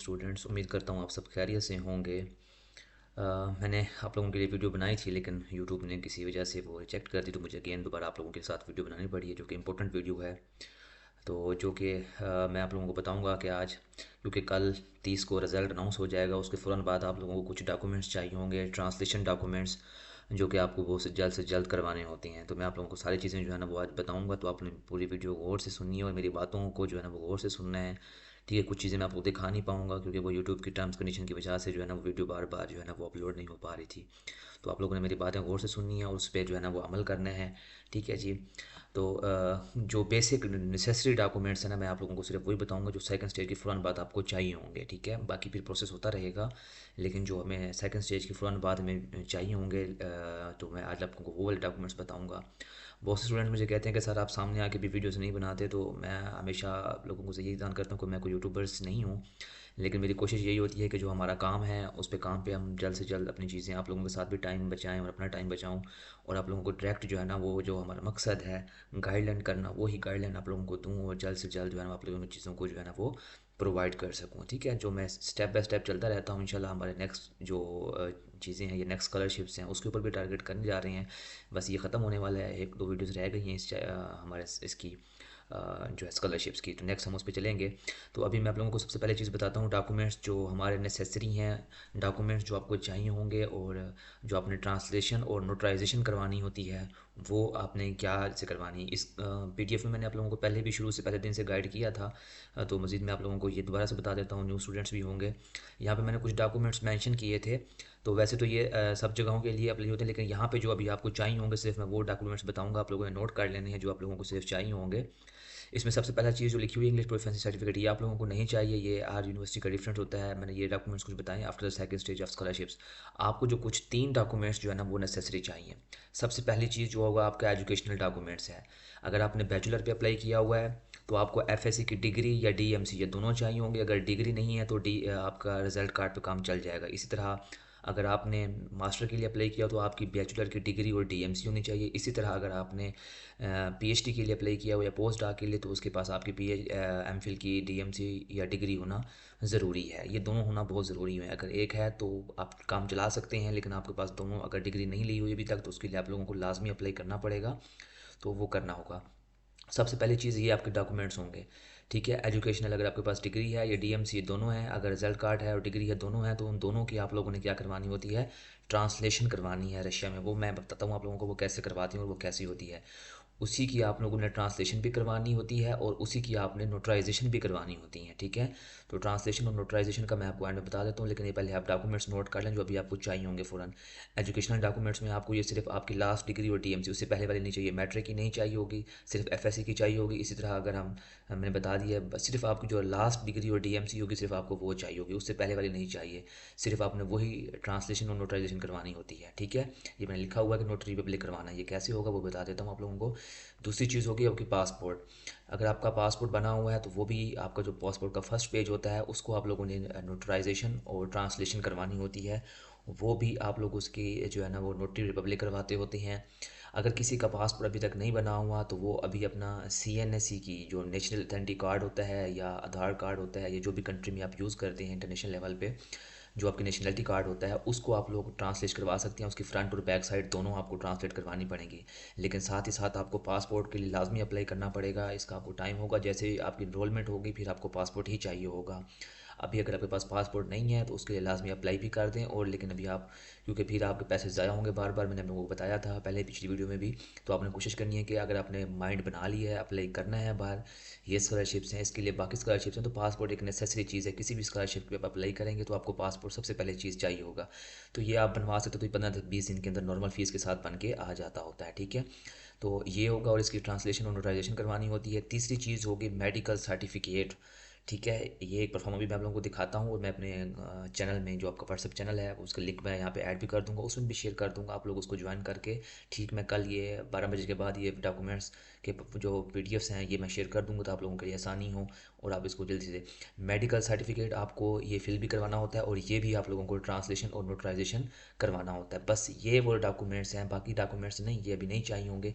Students, उम्मीद करता हूँ आप सब खैरियत से होंगे। मैंने आप लोगों के लिए वीडियो बनाई थी, लेकिन यूट्यूब ने किसी वजह से वो रिजेक्ट कर दी, तो मुझे अगेन दोबारा आप लोगों के साथ वीडियो बनानी पड़ी है, जो कि इम्पोर्टेंट वीडियो है। तो जो कि मैं आप लोगों को बताऊंगा कि आज, क्योंकि कल 30 को रिज़ल्ट अनाउंस हो जाएगा, उसके फ़ौरन बाद आप लोगों को कुछ डॉक्यूमेंट्स चाहिए होंगे, ट्रांसलेशन डॉक्यूमेंट्स, जो कि आपको वो से जल्द करवाने होते हैं। तो मैं आप लोगों को सारी चीज़ें जो है ना वो आज बताऊंगा, तो आपने पूरी वीडियो गौर से सुननी है और मेरी बातों को जो है ना वो गौर से सुनना है। ठीक है, कुछ चीज़ें मैं आपको दिखा नहीं पाऊँगा, क्योंकि वो यूट्यूब की टर्म्स कंडीशन की वजह से जो है ना वो वीडियो बार बार जो है ना वो अपलोड नहीं हो पा रही थी। तो आप लोगों ने मेरी बातें गौर से सुननी है और उस पर जो है ना वो अमल करना है। ठीक है जी। तो जो बेसिक नेसेसरी डॉक्यूमेंट्स हैं ना, मैं आप लोगों को सिर्फ वही बताऊंगा जो सेकंड स्टेज की फ़ौरन बाद आपको चाहिए होंगे। ठीक है, बाकी फिर प्रोसेस होता रहेगा, लेकिन जो हमें सेकंड स्टेज की फ़ौरन बाद हमें चाहिए होंगे, तो मैं आज आप लोगों को वो वाले डॉक्यूमेंट्स बताऊंगा। बहुत से स्टूडेंट मुझे कहते हैं कि सर आप सामने आके भी वीडियोस नहीं बनाते, तो मैं हमेशा आप लोगों को से यही दान करता हूँ कि मैं कोई यूट्यूबर्स नहीं हूँ, लेकिन मेरी कोशिश यही होती है कि जो हमारा काम है उस पे काम पे हम जल्द से जल्द अपनी चीज़ें आप लोगों के साथ भी टाइम बचाएं और अपना टाइम बचाऊं, और आप लोगों को डायरेक्ट जो है ना वो जो हमारा मकसद है गाइडलाइन करना, वही गाइडलाइन आप लोगों को दूँ और जल्द से जल्द जो है ना आप लोगों की चीज़ों को जो है ना वो प्रोवाइड कर सकूँ। ठीक है, जो मैं स्टेप बाय स्टेप चलता रहता हूँ, इंशाल्लाह हमारे नेक्स्ट जो चीज़ें हैं, ये नेक्स्ट स्कॉलरशिप्स हैं, उसके ऊपर भी टारगेट करने जा रहे हैं। बस ये ख़त्म होने वाला है, एक दो वीडियोस रह गई हैं हमारे इसकी जो है स्कॉलरशिप्स की, तो नेक्स्ट हम उस पर चलेंगे। तो अभी मैं आप लोगों को सबसे पहले चीज़ बताता हूँ, डॉक्यूमेंट्स जो हमारे नेसेसरी हैं, डॉक्यूमेंट्स जो आपको चाहिए होंगे, और जो आपने ट्रांसलेशन और नोटराइजेशन करवानी होती है वो आपने क्या से करवानी। इस पीडीएफ में मैंने आप लोगों को पहले भी शुरू से पहले दिन से गाइड किया था, तो मज़ीद मैं आप लोगों को ये दोबारा से बता देता हूँ, न्यू स्टूडेंट्स भी होंगे। यहाँ पे मैंने कुछ डॉक्यूमेंट्स मेंशन किए थे, तो वैसे तो ये सब जगहों के लिए अप्लाई होते हैं, लेकिन यहाँ पे जो अभी आपको चाहिए होंगे सिर्फ मैं वो डॉक्यूमेंट्स बताऊँगा, आप लोगों ने नोट कर लेने हैं जो आप लोगों को सिर्फ चाहिए होंगे। इसमें सबसे पहला चीज़ जो लिखी हुई है इंग्लिश प्रोफिशिएंसी सर्टिफिकेट, ये आप लोगों को नहीं चाहिए, ये हर यूनिवर्सिटी का डिफरेंट होता है। मैंने ये डॉक्यूमेंट्स कुछ बताएं after the second stage of scholarships. आपको जो कुछ 3 डॉक्यूमेंट्स जो है ना वो नेसेसरी चाहिए। सबसे पहली चीज़ जो होगा आपका एजुकेशनल डॉक्यूमेंट्स है। अगर आपने बैचलर पे अप्लाई किया हुआ है तो आपको एफएससी की डिग्री या डीएमसी, ये दोनों चाहिए होंगे। अगर डिग्री नहीं है तो आपका रिजल्ट कार्ड पे काम चल जाएगा। इसी तरह अगर आपने मास्टर के लिए अप्लाई किया तो आपकी बैचलर की डिग्री और डीएमसी होनी चाहिए। इसी तरह अगर आपने पीएचडी के लिए अप्लाई किया हो या पोस्ट डॉक के लिए, तो उसके पास आपकी एमफिल की डीएमसी या डिग्री होना ज़रूरी है। ये दोनों होना बहुत ज़रूरी है। अगर एक है तो आप काम चला सकते हैं, लेकिन आपके पास दोनों अगर डिग्री नहीं ली हुई अभी तक, तो उसके लिए आप लोगों को लाजमी अप्लाई करना पड़ेगा, तो वो करना होगा। सबसे पहली चीज़ ये आपके डॉक्यूमेंट्स होंगे। ठीक है, एजुकेशनल अगर आपके पास डिग्री है या डीएमसी, ये दोनों है, अगर रिजल्ट कार्ड है और डिग्री है, दोनों है, तो उन दोनों की आप लोगों ने क्या करवानी होती है, ट्रांसलेशन करवानी है रशिया में। वो मैं बताता हूँ आप लोगों को वो कैसे करवाती हैं और वो कैसी होती है। उसी की आप लोगों ने ट्रांसलेशन भी करवानी होती है और उसी की आपने नोटराइजेशन भी करवानी होती है। ठीक है, तो ट्रांसलेशन और नोटराइजेशन का मैं आपको एंड में बता देता हूँ, लेकिन ये पहले आप डॉक्यूमेंट्स नोट कर लें जो अभी आपको चाहिए होंगे फ़ौरन। एजुकेशनल डॉक्यूमेंट्स में आपको ये सिर्फ आपकी लास्ट डिग्री और डीएमसी, उससे पहले वाली नहीं चाहिए, मैट्रिक की नहीं चाहिए होगी, सिर्फ एफएससी की चाहिए होगी। इसी तरह अगर मैंने बता दिया, सिर्फ आपकी जो लास्ट डिग्री और डीएमसी होगी सिर्फ आपको वो चाहिए होगी, उससे पहले वाली नहीं चाहिए। सिर्फ आपने वही ट्रांसलेशन और नोटराइजेशन करवानी होती है। ठीक है, ये मैंने लिखा हुआ है कि नोटरी पब्लिक करवाना है। ये कैसे होगा वो बता देता हूँ आप लोगों को। दूसरी चीज़ होगी आपकी पासपोर्ट। अगर आपका पासपोर्ट बना हुआ है तो वो भी आपका जो पासपोर्ट का फर्स्ट पेज होता है उसको आप लोगों ने नोटराइजेशन और ट्रांसलेशन करवानी होती है। वो भी आप लोग उसकी जो है ना वो नोटरी रिपब्लिक करवाते होते हैं। अगर किसी का पासपोर्ट अभी तक नहीं बना हुआ तो वो अभी अपना सीएनएससी की जो नेशनल अथेंटिक कार्ड होता है या आधार कार्ड होता है, ये जो भी कंट्री में आप यूज़ करते हैं इंटरनेशनल लेवल पे, जो आपकी नेशनलिटी कार्ड होता है उसको आप लोग ट्रांसलेट करवा सकते हैं। उसकी फ्रंट और बैक साइड दोनों आपको ट्रांसलेट करवानी पड़ेगी। लेकिन साथ ही साथ आपको पासपोर्ट के लिए लाजमी अप्लाई करना पड़ेगा। इसका आपको टाइम होगा, जैसे ही आपकी इनरोलमेंट होगी फिर आपको पासपोर्ट ही चाहिए होगा। अभी अगर आपके पास पासपोर्ट नहीं है तो उसके लिए लाजमी अप्लाई भी कर दें, और लेकिन अभी आप, क्योंकि फिर आपके पैसे ज़ाया होंगे बार बार, मैंने आप लोगों को बताया था पहले पिछली वीडियो में भी। तो आपने कोशिश करनी है कि अगर आपने माइंड बना लिया है अप्लाई करना है बाहर, ये स्कॉलरशिप्स हैं, इसके लिए बाकी स्कॉलरशिप्स हैं, तो पासपोर्ट एक नेसेसरी चीज़ है। किसी भी स्कॉलरशिप पे आप अप्लाई करेंगे तो आपको पासपोर्ट सबसे पहले चीज़ चाहिए होगा। तो ये आप बनवा सकते हो, तो 15 से 20 दिन के अंदर नॉर्मल फ़ीस के साथ बन के आ जाता होता है। ठीक है, तो ये होगा, और इसकी ट्रांसलेशन और नोटराइजेशन करवानी होती है। तीसरी चीज़ होगी मेडिकल सर्टिफिकेट। ठीक है, ये एक परफॉर्मा भी मैं आप लोगों को दिखाता हूँ, और मैं अपने चैनल में जो आपका व्हाट्सएप चैनल है उसका लिंक मैं यहाँ पे ऐड भी कर दूँगा, उसमें भी शेयर कर दूँगा, आप लोग उसको ज्वाइन करके। ठीक, मैं कल ये 12 बजे के बाद ये डॉक्यूमेंट्स के जो पीडीएफ्स हैं ये मैं शेयर कर दूँगा, तो आप लोगों के लिए आसानी हो और आप इसको जल्दी से। मेडिकल सर्टिफिकेट आपको ये फिल भी करवाना होता है, और ये भी आप लोगों को ट्रांसलेशन और नोटराइजेशन करवाना होता है। बस ये वो डॉक्यूमेंट्स हैं, बाकी डॉक्यूमेंट्स नहीं, ये अभी नहीं चाहिए होंगे।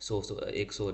100